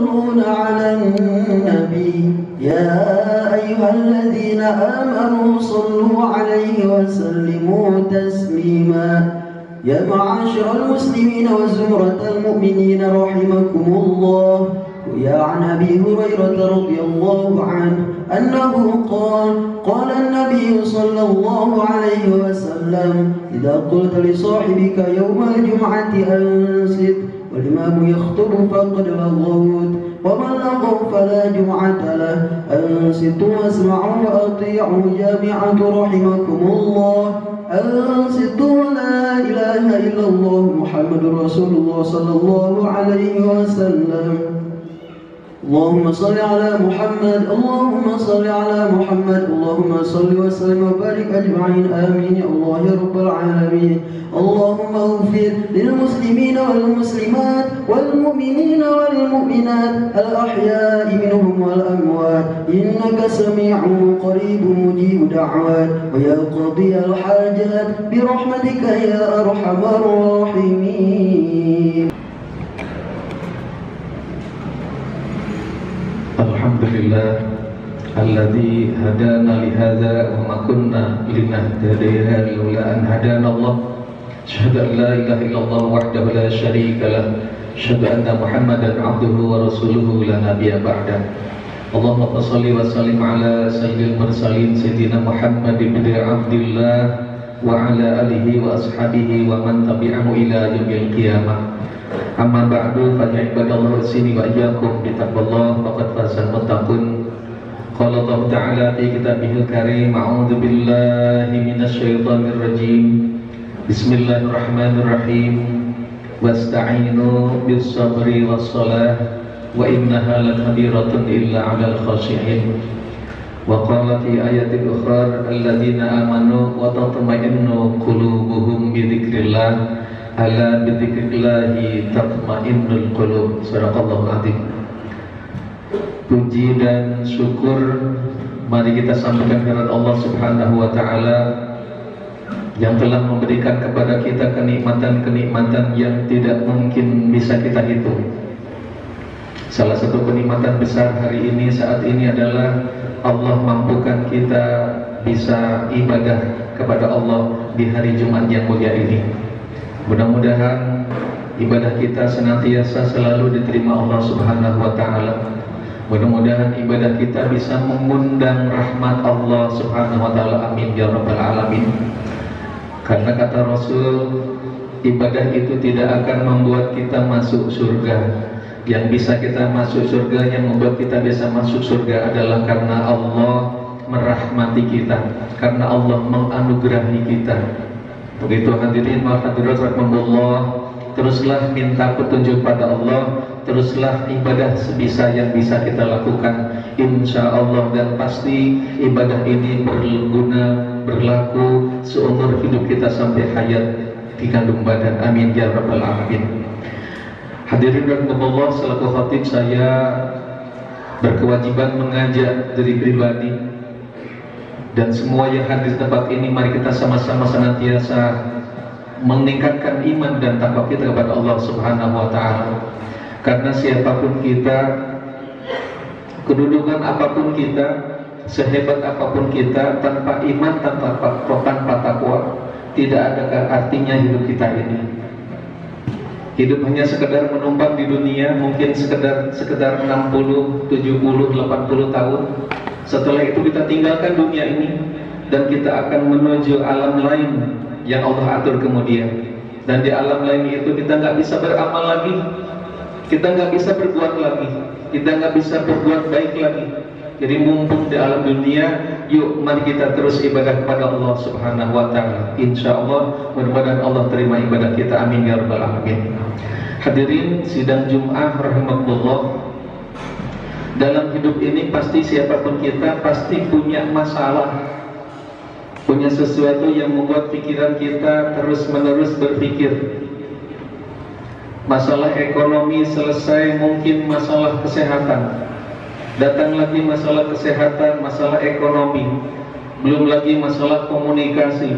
يصلون على النبي يا أيها الذين آمنوا صلوا عليه وسلموا تسليما. يا معاشر المسلمين وزمرة المؤمنين رحمكم الله، روي عن أبي هريرة رضي الله عنه أنه قال النبي صلى الله عليه وسلم: إذا قلت لصاحبك يوم الجمعة أنصت والإمام يخطب فقد لغوت، ومن لغوا فلا جمعة له. أنصتوا واسمعوا وأطيعوا جامعة رحمكم الله. أنصتوا ولا إله إلا الله محمد رسول الله صلى الله عليه وسلم. اللهم صل على محمد، اللهم صل على محمد، اللهم صل وسلم وبارك أجمعين، آمين يا الله يا رب العالمين. اللهم اغفر للمسلمين والمسلمات والمؤمنين والمؤمنات الأحياء منهم والأموات، إنك سميع قريب مجيب دعوات، ويا قاضي الحاجات برحمتك يا أرحم الراحمين. Alhamdulillah alladzi hadana lihadza wa ma kunna linahtadiya laula an hadana Allah. Asyhadu an la ilaha illallah wahdahu la syarika lah. Asyhadu anna Muhammadan abduhu wa rasuluhu la nabiyya ba'da. Allahumma shalli wa sallim ala sayyidil mursalin sayyidina Muhammad ibn Abdillah wa ala alihi wa ashabihi wa man tabi'ahu ila yaumil qiyamah. Amma ba'du, fa ya ibadallah sini wa iyyakum bi taqwallah faqad fazal muttaqun. Qala Allah Ta'ala fi kitabihil karim, a'udzu billahi minasy syaithanir rajim. Bismillahirrahmanirrahim. Wasta'inu bis sabri was shalah wa innaha lakabiratun illa 'alal khashi'in. Wa qala fi ayatin ukhra alladziina amanu wa tatma'innu qulubuhum bi dzikrillah ala bidzikrillahi tatma'innul qulub. Sadaqallahul adzim. Puji dan syukur mari kita sampaikan kepada Allah Subhanahu wa taala yang telah memberikan kepada kita kenikmatan-kenikmatan yang tidak mungkin bisa kita hitung. Salah satu kenikmatan besar hari ini saat ini adalah Allah mampukan kita bisa ibadah kepada Allah di hari Jumat yang mulia ini. Mudah-mudahan ibadah kita senantiasa selalu diterima Allah Subhanahu wa taala. Mudah-mudahan ibadah kita bisa mengundang rahmat Allah Subhanahu wa taala. Amin ya rabbal alamin. Karena kata Rasul, ibadah itu tidak akan membuat kita masuk surga. Yang bisa kita masuk surga, yang membuat kita bisa masuk surga adalah karena Allah merahmati kita, karena Allah menganugerahi kita. Begitu hadirin wa hadirat rahimakumullah, teruslah minta petunjuk pada Allah, teruslah ibadah sebisa yang bisa kita lakukan, insya Allah, dan pasti ibadah ini berguna, berlaku seumur hidup kita sampai hayat di kandung badan. Amin ya rabbal alamin. Hadirin rahimakumullah, selaku khatib saya berkewajiban mengajak diri pribadi dan semua yang hadir di tempat ini, mari kita sama-sama senantiasa meningkatkan iman dan takwa kita kepada Allah Subhanahu wa taala. Karena siapapun kita, kedudukan apapun kita, sehebat apapun kita, tanpa iman, tanpa takwa, tidak ada artinya hidup kita ini. Hidup hanya sekedar menumpang di dunia, mungkin sekedar 60, 70, 80 tahun. Setelah itu kita tinggalkan dunia ini dan kita akan menuju alam lain yang Allah atur kemudian. Dan di alam lain itu kita nggak bisa beramal lagi, kita nggak bisa berbuat lagi, kita nggak bisa berbuat baik lagi. Jadi mumpung di alam dunia, yuk mari kita terus ibadah kepada Allah Subhanahu wa taala. Insyaallah mudah-mudahan Allah terima ibadah kita. Amin ya rabbal alamin. Hadirin sidang Jumat rahimakumullah. Dalam hidup ini pasti siapapun kita pasti punya masalah, punya sesuatu yang membuat pikiran kita terus-menerus berpikir. Masalah ekonomi selesai, mungkin masalah kesehatan. Datang lagi masalah kesehatan, masalah ekonomi, belum lagi masalah komunikasi,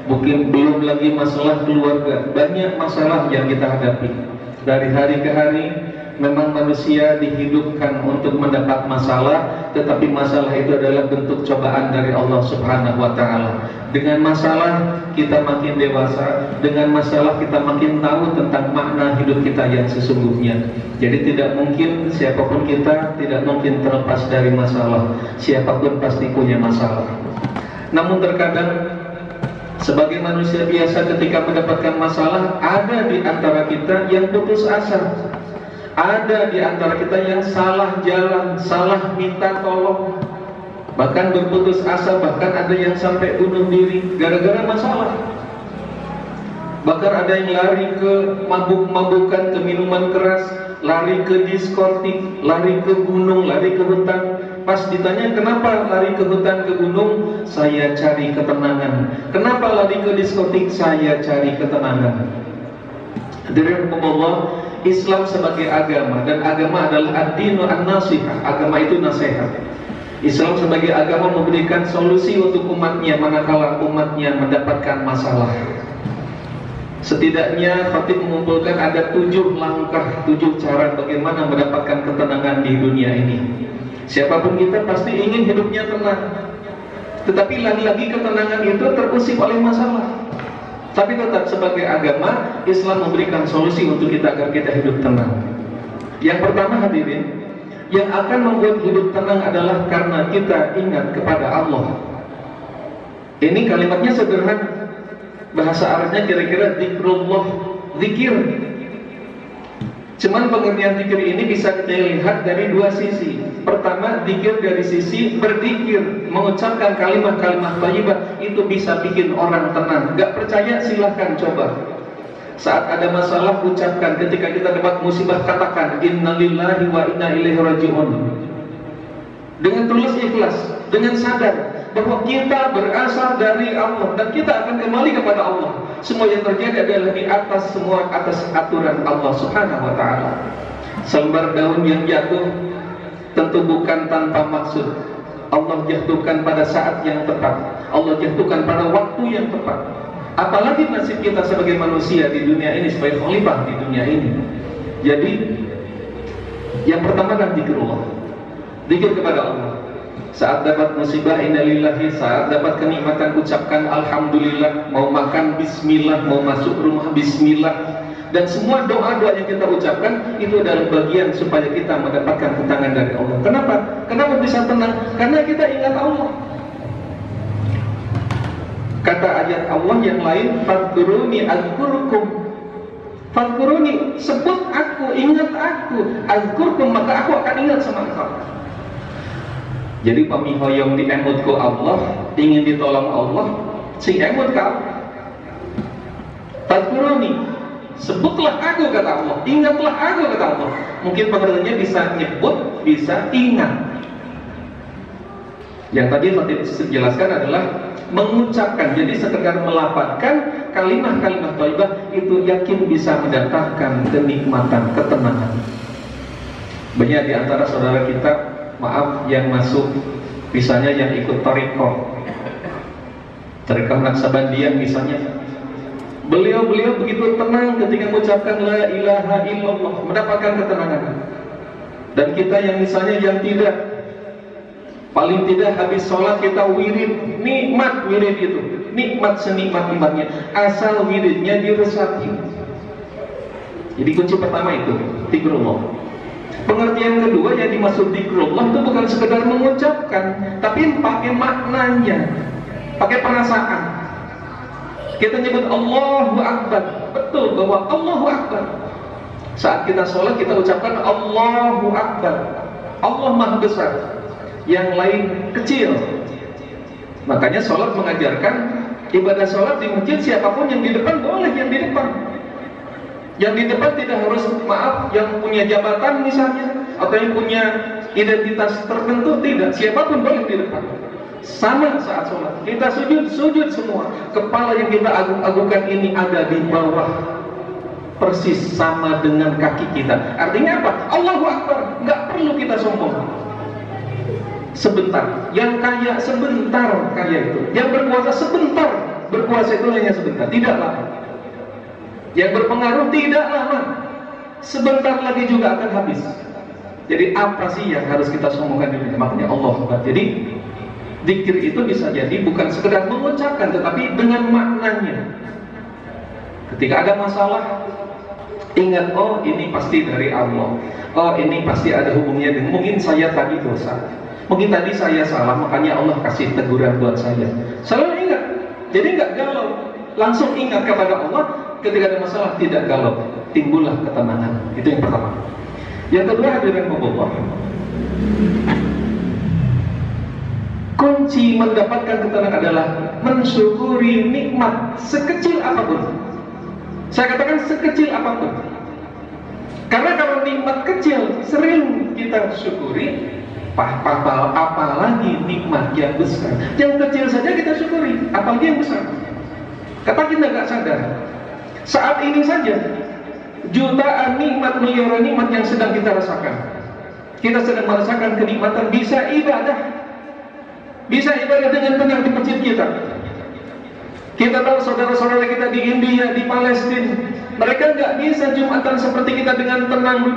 mungkin belum lagi masalah keluarga. Banyak masalah yang kita hadapi dari hari ke hari, memang manusia dihidupkan untuk mendapat masalah, tetapi masalah itu adalah bentuk cobaan dari Allah Subhanahu wa Ta'ala. Dengan masalah kita makin dewasa, dengan masalah kita makin tahu tentang makna hidup kita yang sesungguhnya. Jadi tidak mungkin siapapun kita tidak mungkin terlepas dari masalah. Siapapun pasti punya masalah. Namun terkadang sebagai manusia biasa ketika mendapatkan masalah, ada di antara kita yang putus asa. Ada di antara kita yang salah jalan, salah minta tolong, bahkan berputus asa, bahkan ada yang sampai bunuh diri gara-gara masalah. Bahkan ada yang lari ke mabuk-mabukan, ke minuman keras, lari ke diskotik, lari ke gunung, lari ke hutan. Pas ditanya kenapa lari ke hutan, ke gunung, saya cari ketenangan. Kenapa lari ke diskotik, saya cari ketenangan. Hadirin Allah, Islam sebagai agama, dan agama adalah ad-dinu an-nasihah, agama itu nasihat. Islam sebagai agama memberikan solusi untuk umatnya manakala umatnya mendapatkan masalah. Setidaknya Khatib mengumpulkan ada 7 langkah, 7 cara bagaimana mendapatkan ketenangan di dunia ini. Siapapun kita pasti ingin hidupnya tenang, tetapi lagi-lagi ketenangan itu terusik oleh masalah. Tapi tetap sebagai agama, Islam memberikan solusi untuk kita agar kita hidup tenang. Yang pertama hadirin, yang akan membuat hidup tenang adalah karena kita ingat kepada Allah. Ini kalimatnya sederhana, bahasa Arabnya kira-kira zikrullah, zikir. Cuman pengertian zikir ini bisa kita lihat dari 2 sisi. Pertama, zikir dari sisi berzikir, mengucapkan kalimat-kalimat thayyibah, itu bisa bikin orang tenang. Gak percaya silahkan coba. Saat ada masalah ucapkan, ketika kita dapat musibah katakan innalillahi wa inna ilaihi raji'un. Dengan tulus ikhlas, dengan sadar bahwa kita berasal dari Allah dan kita akan kembali kepada Allah. Semua yang terjadi adalah di atas semua, atas aturan Allah Subhanahu wa Ta'ala. Selembar daun yang jatuh tentu bukan tanpa maksud. Allah jatuhkan pada saat yang tepat, Allah jatuhkan pada waktu yang tepat. Apalagi nasib kita sebagai manusia di dunia ini, sebagai khalifah di dunia ini. Jadi yang pertama adalah zikrullah, zikir kepada Allah. Saat dapat musibah innalillahi, saat dapat kenikmatan ucapkan alhamdulillah, mau makan bismillah, mau masuk rumah bismillah. Dan semua doa-doa yang kita ucapkan itu adalah bagian supaya kita mendapatkan ketenangan dari Allah. Kenapa? Kenapa bisa tenang? Karena kita ingat Allah. Kata ayat Allah yang lain, fadkuruni azkurkum. Fadkuruni, sebut aku, ingat aku, azkurkum, maka aku akan ingat sama engkau. Jadi pamihoyong di emut ku Allah, ingin ditolong Allah, sing emut kau. Fadkuruni, sebutlah aku kata Allah, ingatlah aku kata Allah. Mungkin pengertiannya bisa nyebut, bisa ingat. Yang tadi Fatih jelaskan adalah mengucapkan, jadi sekedar melafazkan kalimat-kalimat thayyibah itu yakin bisa mendatangkan kenikmatan, ketenangan. Banyak di antara saudara kita, maaf, yang masuk, misalnya yang ikut Thariqah Naksabandiyah misalnya, beliau begitu tenang ketika mengucapkan la ilaha illallah, mendapatkan ketenangan. Dan kita yang misalnya yang tidak, paling tidak habis sholat kita wirid, nikmat wirid itu, nikmat senikmat-nikmatnya, asal wiridnya diresapi. Jadi kunci pertama itu zikrullah. Pengertian kedua yang dimaksud zikrullah itu bukan sekedar mengucapkan, tapi pakai maknanya, pakai perasaan. Kita nyebut Allahu Akbar, betul bahwa Allahu Akbar. Saat kita sholat kita ucapkan Allahu Akbar, Allah Maha Besar, yang lain kecil. Makanya sholat mengajarkan ibadah sholat di masjid, siapapun yang di depan boleh yang di depan. Yang di depan tidak harus, maaf, yang punya jabatan misalnya, atau yang punya identitas tertentu, tidak. Siapapun boleh di depan. Sama saat sholat, kita sujud semua. Kepala yang kita agung-agungkan ini ada di bawah, persis sama dengan kaki kita. Artinya apa? Allahu Akbar, nggak perlu kita sombong. Sebentar, yang kaya sebentar kaya itu, yang berkuasa sebentar, berkuasa itu hanya sebentar, tidak lama. Yang berpengaruh tidak lama. sebentar lagi juga akan habis. Jadi apa sih yang harus kita sombongkan diri? Makanya Allah Akbar. Jadi zikir itu bisa jadi bukan sekedar mengucapkan, tetapi dengan maknanya. Ketika ada masalah, ingat, oh ini pasti dari Allah. Oh ini pasti ada hubungannya dengan, mungkin saya tadi dosa, mungkin tadi saya salah, makanya Allah kasih teguran buat saya. Selalu ingat. Jadi nggak galau, langsung ingat kepada Allah. Ketika ada masalah tidak galau, timbullah ketenangan. Itu yang pertama. Yang kedua, hadirin Allah, kunci mendapatkan ketenangan adalah mensyukuri nikmat sekecil apapun. Saya katakan sekecil apapun. Karena kalau nikmat kecil sering kita syukuri, apalagi nikmat yang besar. Yang kecil saja kita syukuri, apalagi yang besar. Kata kita nggak sadar. Saat ini saja jutaan nikmat, miliaran nikmat yang sedang kita rasakan. Kita sedang merasakan kenikmatan bisa ibadah. Bisa ibadah dengan tenang di masjid kita. Kita tahu saudara-saudara kita di India, di Palestina, mereka nggak bisa Jumatan seperti kita dengan tenang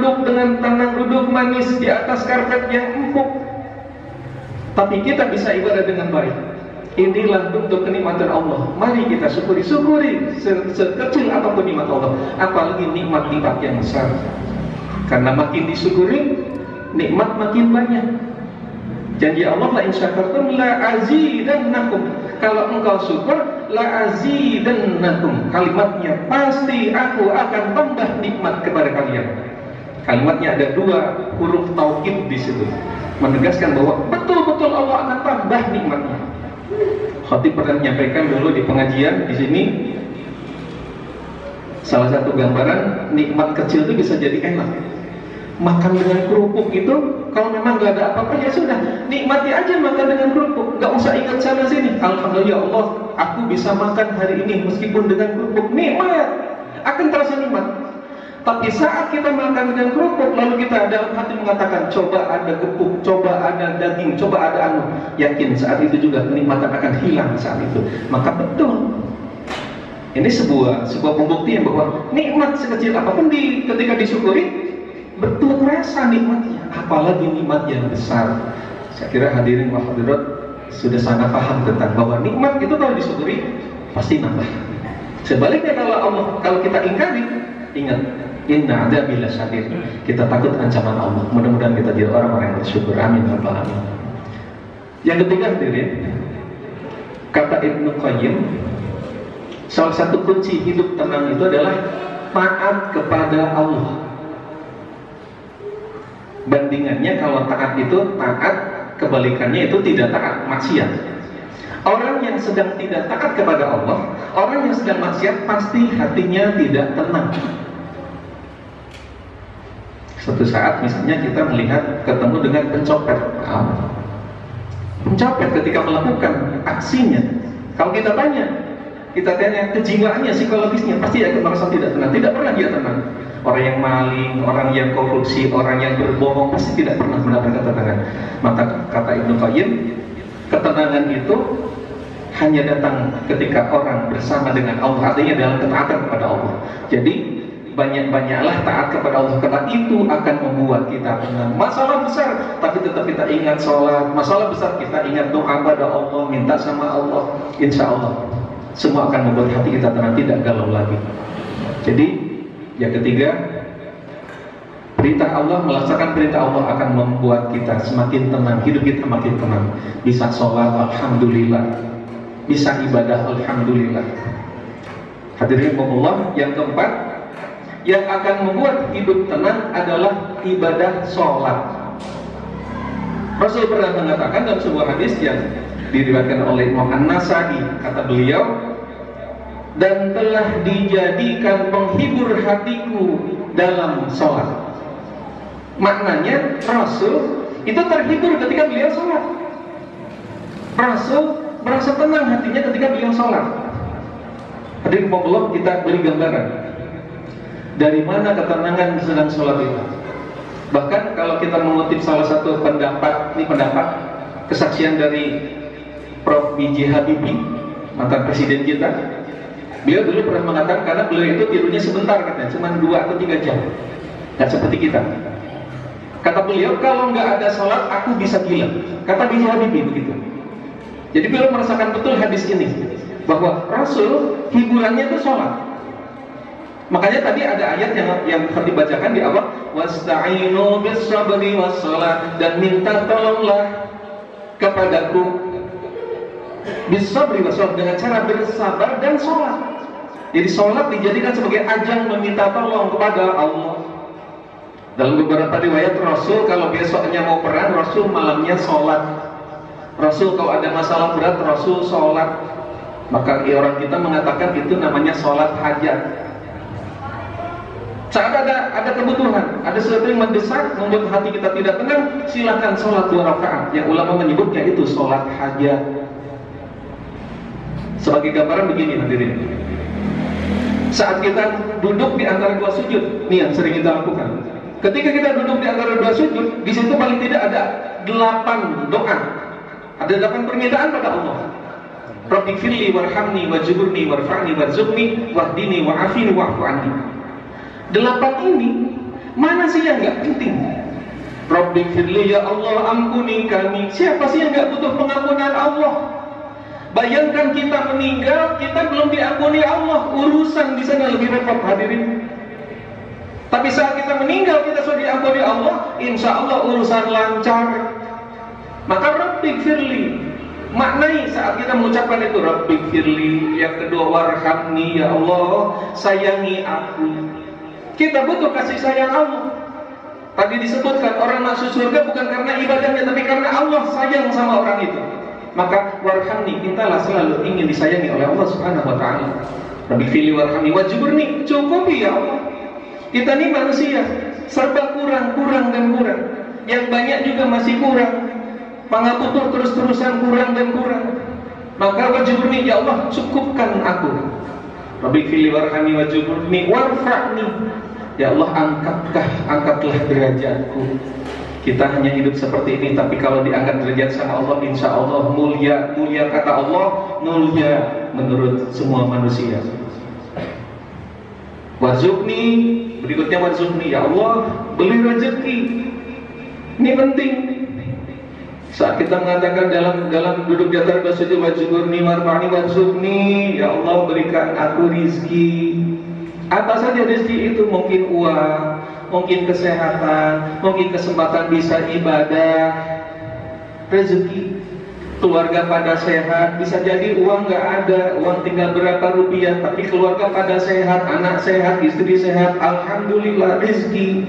duduk manis di atas karpet yang empuk. Tapi kita bisa ibadah dengan baik. Inilah bentuk kenikmatan Allah. Mari kita syukuri sekecil apapun nikmat Allah, apalagi nikmat-nikmat yang besar. Karena makin disyukuri, nikmat makin banyak. Janji Allah, la in syakartum la azidannakum. Kalau engkau syukur, la azidannakum. Kalimatnya pasti aku akan tambah nikmat kepada kalian. Kalimatnya ada 2 huruf taukid di situ, menegaskan bahwa betul-betul Allah akan tambah nikmatnya. Khatib pernah menyampaikan dulu di pengajian di sini, salah satu gambaran nikmat kecil itu bisa jadi enak. Makan dengan kerupuk itu, kalau memang gak ada apa-apa ya sudah, nikmati aja makan dengan kerupuk, gak usah ingat sana sini. Alhamdulillah ya Allah, aku bisa makan hari ini meskipun dengan kerupuk, nikmat, akan terasa nikmat. Tapi saat kita makan dengan kerupuk, lalu kita dalam hati mengatakan, coba ada gepuk, coba ada daging, coba ada anu, yakin saat itu juga kenikmatan akan hilang saat itu. Maka betul, ini sebuah pembuktian bahwa nikmat sekecil apapun ketika disyukuri, betul terasa nikmatnya, apalagi nikmat yang besar. Saya kira hadirin wa hadirat sudah sangat paham tentang bahwa nikmat itu kalau disyukuri pasti nambah. Sebaliknya kalau kita ingkari, ingat, inna adzabil syadid. Kita takut ancaman Allah. Mudah-mudahan kita jadi orang-orang yang bersyukur. Amin ya rabbal alamin. Yang ketiga, hadirin, kata Ibnu Qayyim, salah satu kunci hidup tenang itu adalah taat kepada Allah. Bandingannya kalau taat itu taat, kebalikannya itu tidak taat, maksiat. Orang yang sedang tidak taat kepada Allah, orang yang sedang maksiat, pasti hatinya tidak tenang. Suatu saat misalnya kita melihat ketemu dengan pencopet. Pencopet ketika melakukan aksinya, kalau kita tanya kejiwaannya, psikologisnya, pasti akan merasa tidak tenang. Tidak pernah dia tenang. Orang yang maling, orang yang korupsi, orang yang berbohong pasti tidak pernah mendapatkan ketenangan. Maka kata Ibnu Qayyim, ketenangan itu hanya datang ketika orang bersama dengan Allah, artinya dalam ketaatan kepada Allah. Jadi banyak-banyaklah taat kepada Allah, karena itu akan membuat kita tenang. Masalah besar, tapi tetap kita ingat sholat. Masalah besar, kita ingat doa pada Allah, minta sama Allah. Insya Allah semua akan membuat hati kita tenang, tidak galau lagi. Jadi yang ketiga, perintah Allah, melaksanakan perintah Allah akan membuat kita semakin tenang, hidup kita makin tenang. Bisa sholat, alhamdulillah. Bisa ibadah, alhamdulillah. Hadirin Allah, yang keempat, yang akan membuat hidup tenang adalah ibadah sholat. Rasul pernah mengatakan dalam sebuah hadis yang diriwayatkan oleh Imam An-Nasai, kata beliau, dan telah dijadikan penghibur hatiku dalam sholat. Maknanya Rasul itu terhibur ketika beliau sholat. Rasul merasa tenang hatinya ketika beliau sholat. Hadirin Allah, kita beri gambaran dari mana ketenangan sedang sholat itu. Bahkan kalau kita mengutip salah satu pendapat kesaksian dari Prof. B.J. Habibie, mantan presiden kita. Beliau dulu pernah mengatakan, karena beliau itu tidurnya sebentar katanya, cuma 2 atau 3 jam. Nggak seperti kita. Kata beliau, kalau nggak ada sholat, aku bisa gila. Kata B.J. Habibie begitu. Jadi beliau merasakan betul hadis ini, bahwa Rasul hiburannya itu sholat. Makanya tadi ada ayat yang dibacakan di awal, wasta'inu bis sabri was shalah, dan minta tolonglah kepadaku bis sabri was shalah, dengan cara bersabar dan sholat. Jadi sholat dijadikan sebagai ajang meminta tolong kepada Allah. Dalam beberapa riwayat Rasul kalau besoknya mau perang, Rasul malamnya sholat. Rasul kalau ada masalah berat, Rasul sholat. Maka orang kita mengatakan itu namanya sholat hajat. Saat ada kebutuhan, ada sesuatu yang mendesak, membuat hati kita tidak tenang, silakan sholat 2 rakaat. Yang ulama menyebutnya itu sholat hajat. Sebagai gambaran begini hadirin. Saat kita duduk di antara 2 sujud, ini yang sering kita lakukan. Ketika kita duduk di antara 2 sujud, di situ paling tidak ada 8 doa. Ada 8 permintaan pada Allah. Rabbighfirli warhamni wajburni warfa'ni warzuqni wahdini wa'afini wa'fu anni. 8 ini mana sih yang nggak penting? Rabbighfirli, ya Allah ampuni kami. Siapa sih yang nggak butuh pengampunan Allah? Bayangkan kita meninggal, kita belum diampuni Allah, urusan di sana lebih repot hadirin. Tapi saat kita meninggal, kita sudah diampuni Allah, insya Allah urusan lancar. Maka Rabbighfirli, maknai saat kita mengucapkan itu Rabbighfirli. Yang kedua, warhamni, ya Allah sayangi aku. Kita butuh kasih sayang Allah. Tadi disebutkan orang masuk surga bukan karena ibadahnya, tapi karena Allah sayang sama orang itu. Maka warhamni, mintalah selalu ingin disayangi oleh Allah Subhanahu wa ta'ala. Rabbighfirli warhamni wajburni, cukupi ya Allah. Kita ini manusia, serba kurang dan kurang. Yang banyak juga masih kurang. Pangaputur terus-terusan kurang dan kurang. Maka wajburni, ya Allah cukupkan aku. Rabbighfirli warhamni wajburni warfa'ni. Ya Allah angkatlah derajatku. Kita hanya hidup seperti ini, tapi kalau diangkat derajat sama Allah, insya Allah mulia. Mulia kata Allah, mulia menurut semua manusia. Warzuqni, berikutnya warzuqni, ya Allah beli rezeki. Ini penting. Saat kita mengatakan dalam duduk di antara 2 sujud, wajburni warfa'ni warzuqni, ya Allah berikan aku rizki. Apa saja rezeki itu, mungkin uang, mungkin kesehatan, mungkin kesempatan bisa ibadah, rezeki, keluarga pada sehat. Bisa jadi uang nggak ada, uang tinggal berapa rupiah, tapi keluarga pada sehat, anak sehat, istri sehat, alhamdulillah rezeki.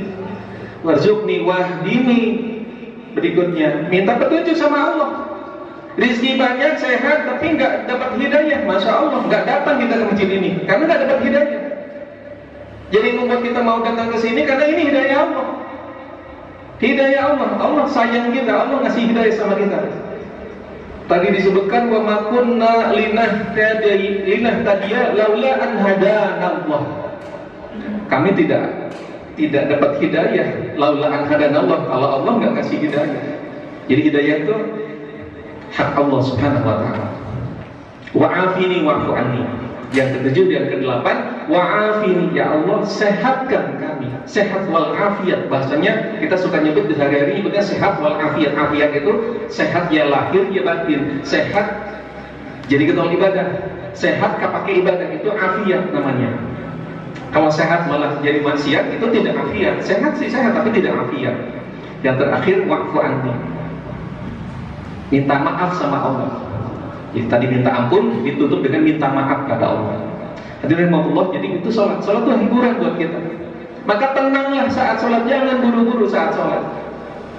Warzuqni wahdini, berikutnya minta petunjuk sama Allah. Rezeki banyak, sehat, tapi nggak dapat hidayah, masya Allah, nggak datang kita ke masjid ini karena nggak dapat hidayah. Jadi membuat kita mau datang ke sini karena ini hidayah Allah. Hidayah Allah, Allah sayang kita, Allah ngasih hidayah sama kita. Tadi disebutkan wa ma kunna linahtadiya laula an hadana Allah. Kami tidak dapat hidayah laula an hadana Allah, kalau Allah nggak kasih hidayah. Jadi hidayah itu hak Allah Subhanahu wa taala. Wa'afini wa'fu anni. Yang ke-7 dan ke-8, wa'afini, ya Allah sehatkan kami. Sehat wal afiat, bahasanya kita suka nyebut di sehari-hari nyebutnya sehat wal afiat. Afiat itu sehat ya lahir ya batin. Sehat jadi kita ibadah, sehat pakai ibadah, itu afiat namanya. Kalau sehat malah jadi maksiat, itu tidak afiat. Sehat sih sehat tapi tidak afiat. Yang terakhir, wa'fu anni, minta maaf sama Allah. Jadi tadi minta ampun ditutup dengan minta maaf kepada Allah. Hadirin rahimahullah, jadi itu sholat. Sholat itu hiburan buat kita. Maka tenanglah saat sholat, jangan buru-buru saat sholat.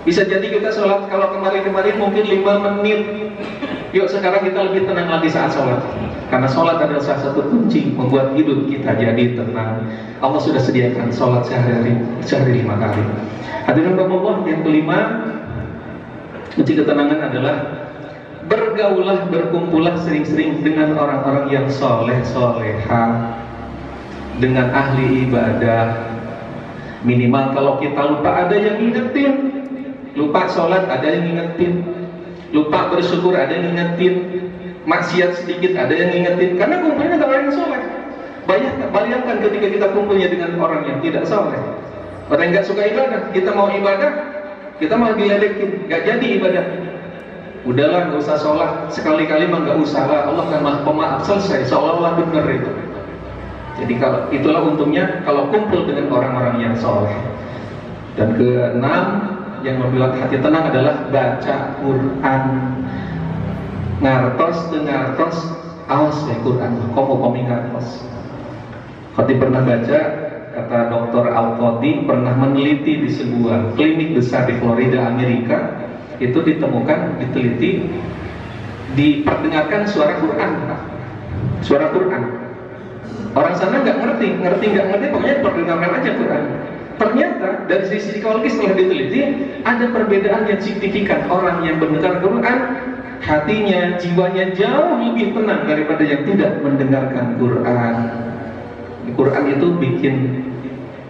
Bisa jadi kita sholat, kalau kemarin-kemarin mungkin 5 menit. Yuk sekarang kita lebih tenang lagi saat sholat. Karena sholat adalah salah satu kunci membuat hidup kita jadi tenang. Allah sudah sediakan sholat sehari 5 kali. Hadirin rahimahullah, yang kelima, kunci ketenangan adalah bergaulah, berkumpullah sering-sering dengan orang-orang yang soleh-soleha, dengan ahli ibadah. Minimal kalau kita lupa ada yang ngingetin, lupa sholat ada yang ngingetin, lupa bersyukur ada yang ngingetin, maksiat sedikit ada yang ngingetin, karena kumpulnya dengan orang yang soleh. Bayangkan ketika kita kumpulnya dengan orang yang tidak soleh, Orang yang nggak suka ibadah, kita mau ibadah, kita mau diledekin, nggak jadi ibadah. Udahlah, nggak usah sholat, sekali-kali mah nggak usah lah, Allah kan maha pemaaf, selesai, seolah-olah benar itu. Jadi kalau itulah untungnya kalau kumpul dengan orang-orang yang soleh. Dan keenam, yang membuat hati tenang adalah baca Quran. Ngartos dengartos, awas ya Quran, komi ngartos. Khotib pernah baca, kata Dr. Al-Qadi pernah meneliti di sebuah klinik besar di Florida, Amerika. Itu ditemukan, diteliti, diperdengarkan suara Quran. Suara Quran. Orang sana nggak ngerti, pokoknya perdengarkan aja Quran. Ternyata dari sisi psikologis setelah diteliti, ada perbedaan yang signifikan. Orang yang mendengar Quran, hatinya, jiwanya jauh lebih tenang daripada yang tidak mendengarkan Quran. Quran itu bikin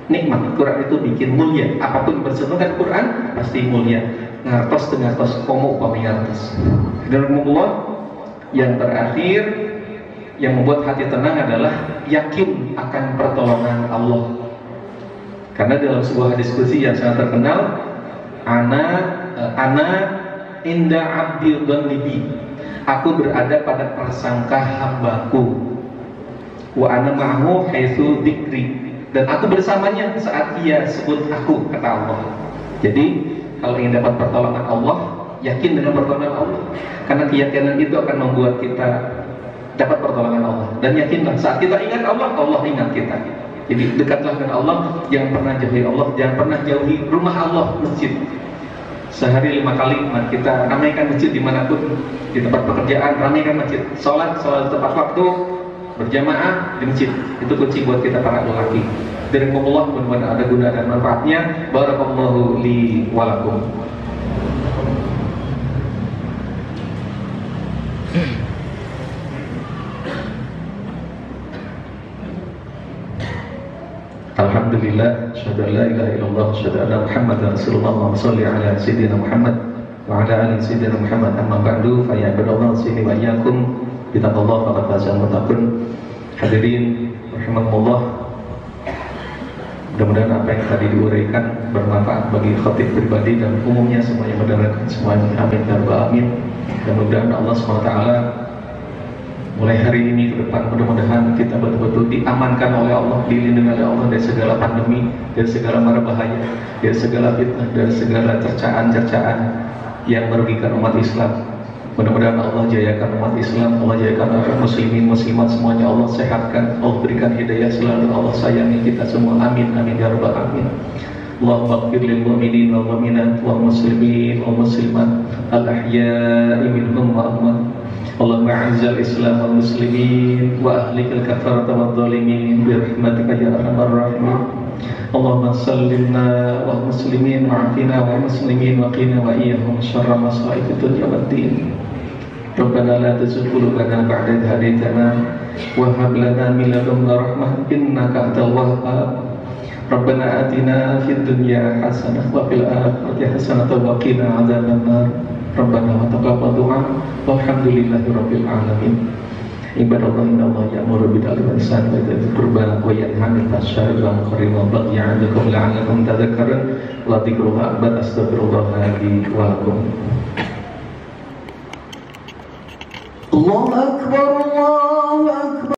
nikmat, Quran itu bikin mulia. Apapun bersentuhan Quran pasti mulia. Ngartos dengartos komo pamingartos. Dan Allah yang terakhir yang membuat hati tenang adalah yakin akan pertolongan Allah. Karena dalam sebuah diskusi yang sangat terkenal, ana inda abdil dzannibi, aku berada pada prasangka hambaku, wa ana ma'hu haitsu dzikri, dan aku bersamanya saat ia sebut aku, kata Allah. Jadi kalau ingin dapat pertolongan Allah, yakin dengan pertolongan Allah, karena keyakinan itu akan membuat kita dapat pertolongan Allah. Dan yakinlah saat kita ingat Allah, Allah ingat kita. Jadi dekatlah dengan Allah, jangan pernah jauhi Allah, jangan pernah jauhi rumah Allah, masjid. Sehari 5 kali kita ramaikan masjid dimanapun, di tempat pekerjaan ramaikan masjid, sholat tepat waktu, berjamaah di masjid. Itu kunci buat kita para lelaki. Dari Allah, mudah-mudahan ada guna dan manfaatnya. Barakallahu li walakum. Alhamdulillah, syahadu an la ilaha illallah, syahadu anna Muhammadan Rasulullah. Allahumma shalli ala sayyidina Muhammad wa ala ali sayyidina Muhammad. Amma ba'du, fa ya ibadallah sini wa iyyakum bittaqwallah faqad fazal muttaqun. Hadirin rahimakumullah. Mudah-mudahan apa yang tadi diuraikan bermanfaat bagi khatib pribadi dan umumnya semua yang mendengarkan semuanya. Amin ya rabbal alamin. Dan mudah-mudahan Allah SWT mulai hari ini ke depan, mudah-mudahan kita betul-betul diamankan oleh Allah, dilindungi oleh Allah dari segala pandemi, dari segala mara bahaya, dari segala fitnah, dari segala cercaan-cercaan yang merugikan umat Islam. Mudah-mudahan Allah jayakan umat Islam, Allah jayakan muslimin, muslimat semuanya, Allah sehatkan, Allah berikan hidayah selalu, Allah sayangi kita semua. Amin, amin ya rabbal alamin. Allahumma ighfir lil mu'minin wal mu'minat wal muslimin wal muslimat al ahya'i minhum wa amwat. Allahumma a'izal Islam wal muslimin wa ahlikal kafarata wal zalimin bi rahmatika ya arhamar rahimin. Allahumma sallimna wal muslimin wa'afina wal muslimin wa qina wa iyyahum syarra masa'ibid dunya wad din. Rabbana la tuzigh qulubana ba'da idh hadaytana wa hab lana min ladunka rahmah innaka antal wahhab. Rabbana atina fid dunya hasanah wa fil akhirati hasanah wa qina adzabannar. Rabbana wa taqabbal du'a walhamdulillahi rabbil alamin. Ibadallah innallaha ya'muru bil 'adli wal ihsani wa ita'i dzil qurba wa yanha 'anil fahsya'i wal munkari wal baghi 'ya'idukum la'allakum tadhakkarun. La dzikrullah akbar. Astaghfirullah li wa lakum. Allahu akbar, Allahu